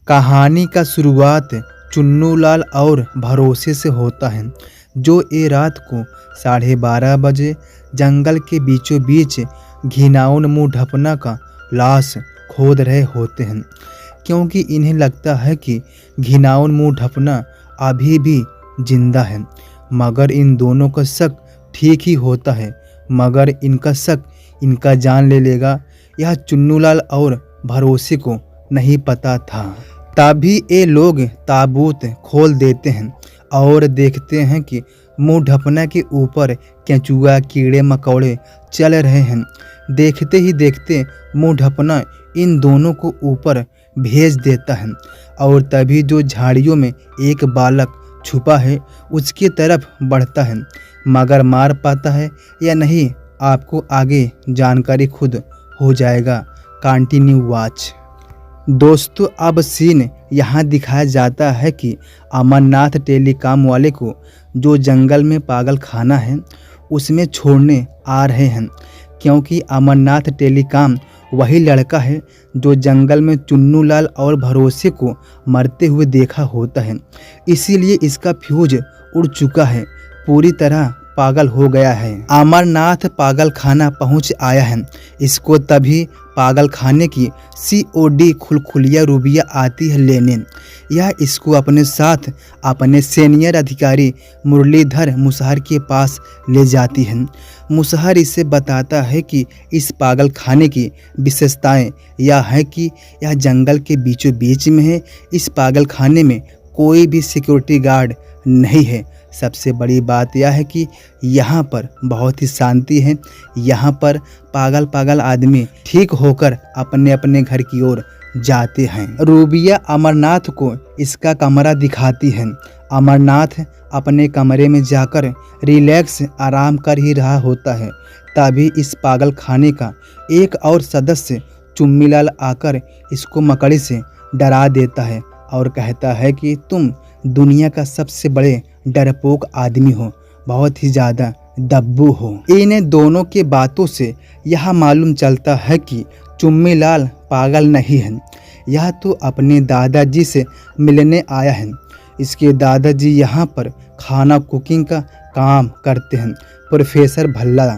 कहानी का शुरुआत चुन्नू लाल और भरोसे से होता है, जो ये रात को 12:30 बजे जंगल के बीचों बीच घिनौना मुंह ढपना का लाश खोद रहे होते हैं, क्योंकि इन्हें लगता है कि घिनौना मुंह ढपना अभी भी जिंदा है। मगर इन दोनों का शक ठीक ही होता है, मगर इनका शक इनका जान ले लेगा, यह चुन्नू लाल और भरोसे को नहीं पता था। तभी ये लोग ताबूत खोल देते हैं और देखते हैं कि मुंह ढपना के ऊपर केंचुआ कीड़े मकोड़े चल रहे हैं। देखते ही देखते मुंह ढपना इन दोनों को ऊपर भेज देता है और तभी जो झाड़ियों में एक बालक छुपा है उसकी तरफ बढ़ता है, मगर मार पाता है या नहीं आपको आगे जानकारी खुद हो जाएगा। Continue watch. दोस्तों, अब सीन यहाँ दिखाया जाता है कि अमरनाथ टेलीकॉम वाले को जो जंगल में पागल खाना है उसमें छोड़ने आ रहे हैं, क्योंकि अमरनाथ टेलीकॉम वही लड़का है जो जंगल में चुन्नू लाल और भरोसे को मरते हुए देखा होता है। इसीलिए इसका फ्यूज उड़ चुका है, पूरी तरह पागल हो गया है। अमरनाथ पागल खाना पहुंच आया है। इसको तभी पागल खाने की COD खुलखुलिया रूबिया आती है लेने। यह इसको अपने साथ अपने सीनियर अधिकारी मुरलीधर मुसहर के पास ले जाती है। मुसहर इसे बताता है कि इस पागल खाने की विशेषताएं यह है कि यह जंगल के बीचों बीच में है। इस पागल खाने में कोई भी सिक्योरिटी गार्ड नहीं है। सबसे बड़ी बात यह है कि यहाँ पर बहुत ही शांति है। यहाँ पर पागल पागल आदमी ठीक होकर अपने अपने घर की ओर जाते हैं। रूबिया अमरनाथ को इसका कमरा दिखाती है। अमरनाथ अपने कमरे में जाकर रिलैक्स आराम कर ही रहा होता है। तभी इस पागल खाने का एक और सदस्य चुम्मीलाल आकर इसको मकड़ी से डरा देता है और कहता है कि तुम दुनिया का सबसे बड़े डरपोक आदमी हो, बहुत ही ज़्यादा दब्बू हो। इन दोनों के बातों से यह मालूम चलता है कि चुम्मीलाल पागल नहीं है, यह तो अपने दादाजी से मिलने आया है। इसके दादाजी यहाँ पर खाना कुकिंग का काम करते हैं, प्रोफेसर भल्ला।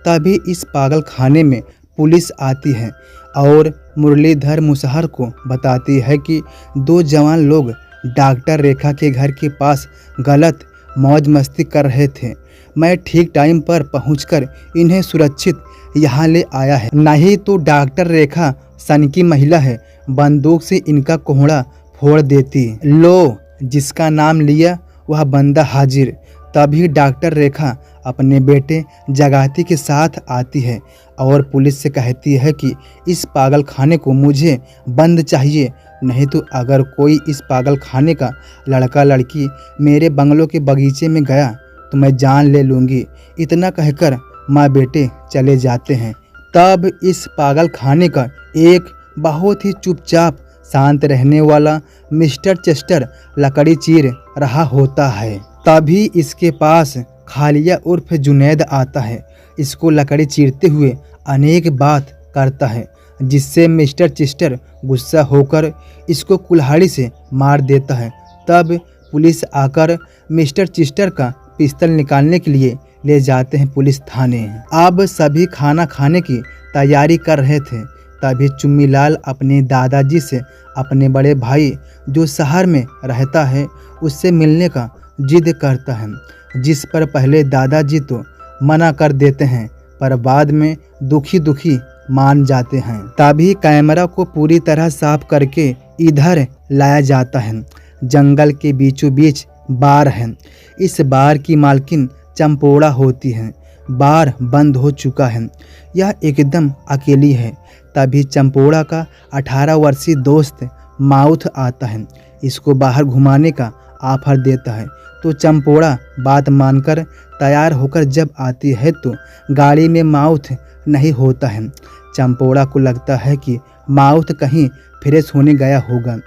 तभी इस पागल खाने में पुलिस आती है और मुरलीधर मुसहर को बताती है कि दो जवान लोग डॉक्टर रेखा के घर के पास गलत मौज मस्ती कर रहे थे। मैं ठीक टाइम पर पहुंचकर इन्हें सुरक्षित यहाँ ले आया है, नहीं तो डॉक्टर रेखा सन की महिला है, बंदूक से इनका कोहड़ा फोड़ देती। लो, जिसका नाम लिया वह बंदा हाजिर। तभी डॉक्टर रेखा अपने बेटे जगाती के साथ आती है और पुलिस से कहती है कि इस पागल खाने को मुझे बंद चाहिए, नहीं तो अगर कोई इस पागल खाने का लड़का लड़की मेरे बंगलों के बगीचे में गया तो मैं जान ले लूँगी। इतना कहकर माँ बेटे चले जाते हैं। तब इस पागल खाने का एक बहुत ही चुपचाप शांत रहने वाला मिस्टर चेस्टर लकड़ी चीर रहा होता है। तभी इसके पास खालिया उर्फ जुनैद आता है। इसको लकड़ी चीरते हुए अनेक बात करता है, जिससे मिस्टर चेस्टर गुस्सा होकर इसको कुल्हाड़ी से मार देता है। तब पुलिस आकर मिस्टर चेस्टर का पिस्तौल निकालने के लिए ले जाते हैं पुलिस थाने। अब सभी खाना खाने की तैयारी कर रहे थे। तभी चुम्मीलाल अपने दादाजी से अपने बड़े भाई जो शहर में रहता है उससे मिलने का जिद करता है, जिस पर पहले दादाजी तो मना कर देते हैं, पर बाद में दुखी दुखी मान जाते हैं। तभी कैमरा को पूरी तरह साफ करके इधर लाया जाता है। जंगल के बीचों बीच बार है। इस बार की मालकिन चंपोड़ा होती है। बार बंद हो चुका है, यह एकदम अकेली है। तभी चंपोड़ा का 18 वर्षीय दोस्त माउथ आता है, इसको बाहर घुमाने का ऑफर देता है। तो चंपोड़ा बात मानकर तैयार होकर जब आती है तो गाड़ी में माउथ नहीं होता है। चंपोड़ा को लगता है कि माउथ कहीं फ्रेश होने गया होगा।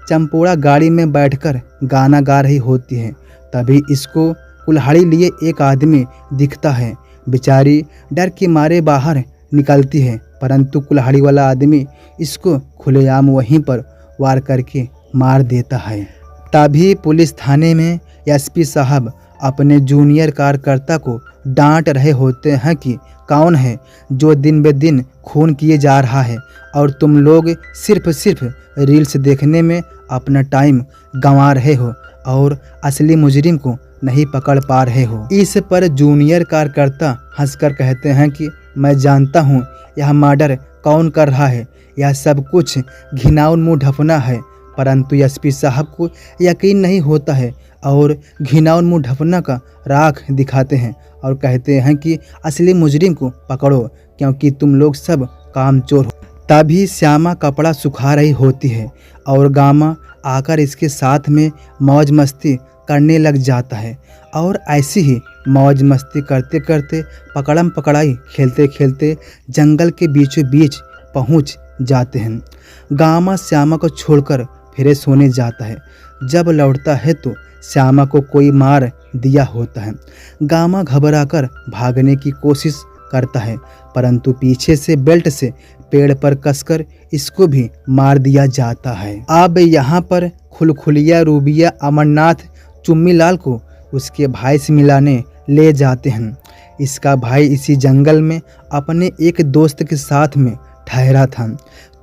चंपोड़ा गाड़ी में बैठकर गाना गा रही होती है। तभी इसको कुल्हाड़ी लिए एक आदमी दिखता है। बेचारी डर के मारे बाहर निकलती है, परंतु कुल्हाड़ी वाला आदमी इसको खुलेआम वहीं पर वार करके मार देता है। तभी पुलिस थाने में एसपी साहब अपने जूनियर कार्यकर्ता को डांट रहे होते हैं कि कौन है जो दिन ब दिन खून किए जा रहा है और तुम लोग सिर्फ रील्स देखने में अपना टाइम गंवा रहे हो और असली मुजरिम को नहीं पकड़ पा रहे हो। इस पर जूनियर कार्यकर्ता हंसकर कहते हैं कि मैं जानता हूँ यह मर्डर कौन कर रहा है, यह सब कुछ घिनौना मुंह ढपना है। परंतु एसपी साहब को यकीन नहीं होता है और घिनौना मुंह ढपना का राख दिखाते हैं और कहते हैं कि असली मुजरिम को पकड़ो क्योंकि तुम लोग सब कामचोर हो। तभी श्यामा कपड़ा सुखा रही होती है और गामा आकर इसके साथ में मौज मस्ती करने लग जाता है और ऐसी ही मौज मस्ती करते करते पकड़म पकड़ाई खेलते खेलते जंगल के बीचों बीच पहुंच जाते हैं। गामा श्यामा को छोड़कर फिर सोने जाता है। जब लौटता है तो श्यामा को कोई मार दिया होता है। गामा घबराकर भागने की कोशिश करता है परंतु पीछे से बेल्ट से पेड़ पर कसकर इसको भी मार दिया जाता है। अब यहाँ पर खुलखुलिया, रूबिया, अमरनाथ चुम्मीलाल को उसके भाई से मिलाने ले जाते हैं। इसका भाई इसी जंगल में अपने एक दोस्त के साथ में ठहरा था।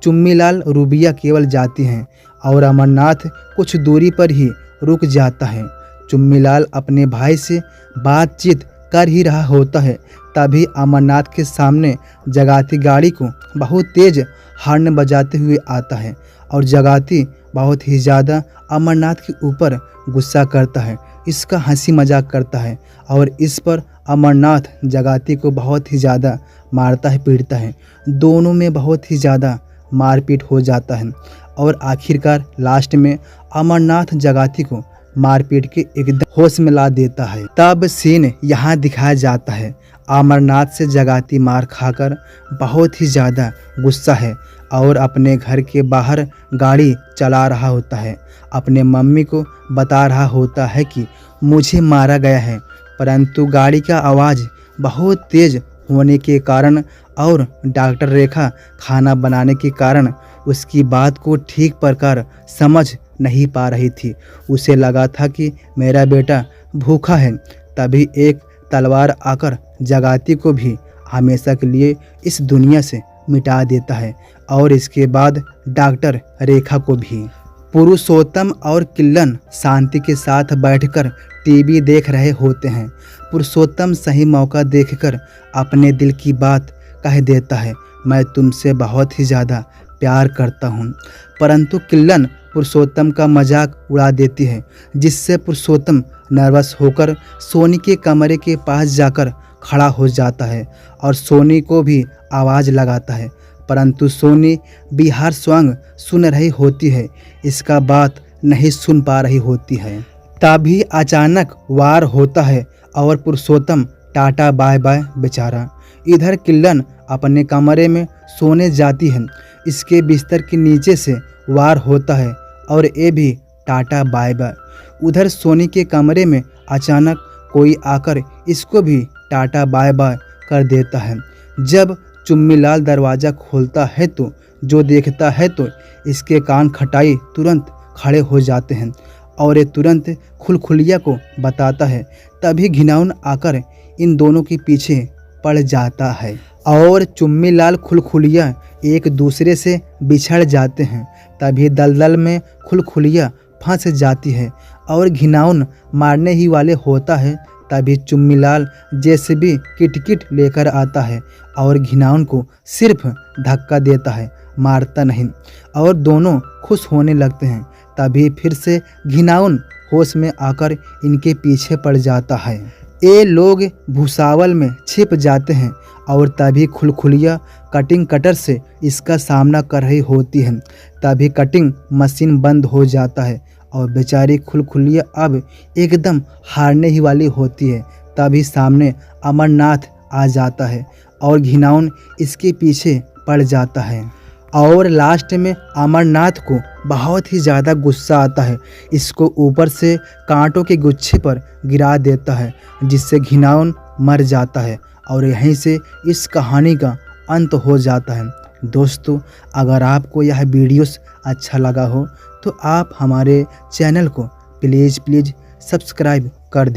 चुम्मीलाल, रूबिया केवल जाती हैं और अमरनाथ कुछ दूरी पर ही रुक जाता है। चुम्मीलाल अपने भाई से बातचीत कर ही रहा होता है तभी अमरनाथ के सामने जगाती गाड़ी को बहुत तेज हॉर्न बजाते हुए आता है और जगाती बहुत ही ज़्यादा अमरनाथ के ऊपर गुस्सा करता है, इसका हंसी मजाक करता है और इस पर अमरनाथ जगाती को बहुत ही ज़्यादा मारता है, पीटता है। दोनों में बहुत ही ज़्यादा मारपीट हो जाता है और आखिरकार लास्ट में अमरनाथ जगाती को मारपीट के एकदम होश में ला देता है। तब सीन यहाँ दिखाया जाता है। अमरनाथ से जगाती मार खाकर बहुत ही ज़्यादा गुस्सा है और अपने घर के बाहर गाड़ी चला रहा होता है। अपने मम्मी को बता रहा होता है कि मुझे मारा गया है परंतु गाड़ी का आवाज़ बहुत तेज़ होने के कारण और डॉक्टर रेखा खाना बनाने के कारण उसकी बात को ठीक प्रकार समझ नहीं पा रही थी। उसे लगा था कि मेरा बेटा भूखा है। तभी एक तलवार आकर जगाती को भी हमेशा के लिए इस दुनिया से मिटा देता है और इसके बाद डॉक्टर रेखा को भी। पुरुषोत्तम और किल्लन शांति के साथ बैठकर टीवी देख रहे होते हैं। पुरुषोत्तम सही मौका देखकर अपने दिल की बात कह देता है, मैं तुमसे बहुत ही ज़्यादा प्यार करता हूँ। परंतु किल्लन पुरुषोत्तम का मजाक उड़ा देती है जिससे पुरुषोत्तम नर्वस होकर सोनी के कमरे के पास जाकर खड़ा हो जाता है और सोनी को भी आवाज़ लगाता है परंतु सोनी बिहार सॉन्ग सुन रही होती है, इसका बात नहीं सुन पा रही होती है। तभी अचानक वार होता है और पुरुषोत्तम टाटा बाय बाय बेचारा। इधर किल्लन अपने कमरे में सोने जाती है, इसके बिस्तर के नीचे से वार होता है और ये भी टाटा बाय बाय। उधर सोनी के कमरे में अचानक कोई आकर इसको भी टाटा बाय बाय कर देता है। जब चुम्मीलाल दरवाज़ा खोलता है तो जो देखता है तो इसके कान खटाई तुरंत खड़े हो जाते हैं और ये तुरंत खुलखुलिया को बताता है। तभी घिनौना आकर इन दोनों के पीछे पड़ जाता है और चुम्मीलाल खुलखुलिया एक दूसरे से बिछड़ जाते हैं। तभी दलदल में खुलखुलिया फंस जाती है और घिनौना मारने ही वाले होता है। तभी चुम्मीलाल जेसीबी किट लेकर आता है और घिनौना को सिर्फ धक्का देता है, मारता नहीं और दोनों खुश होने लगते हैं। तभी फिर से घिनौना होश में आकर इनके पीछे पड़ जाता है। ये लोग भूसावल में छिप जाते हैं और तभी खुलखुलिया कटिंग कटर से इसका सामना कर रही होती है। तभी कटिंग मशीन बंद हो जाता है और बेचारी खुलखुलिया अब एकदम हारने ही वाली होती है। तभी सामने अमरनाथ आ जाता है और घिनौना इसके पीछे पड़ जाता है और लास्ट में अमरनाथ को बहुत ही ज़्यादा गुस्सा आता है, इसको ऊपर से कांटों के गुच्छे पर गिरा देता है जिससे घिनौना मर जाता है और यहीं से इस कहानी का अंत हो जाता है। दोस्तों, अगर आपको यह वीडियोस अच्छा लगा हो तो आप हमारे चैनल को प्लीज़ सब्सक्राइब कर दें।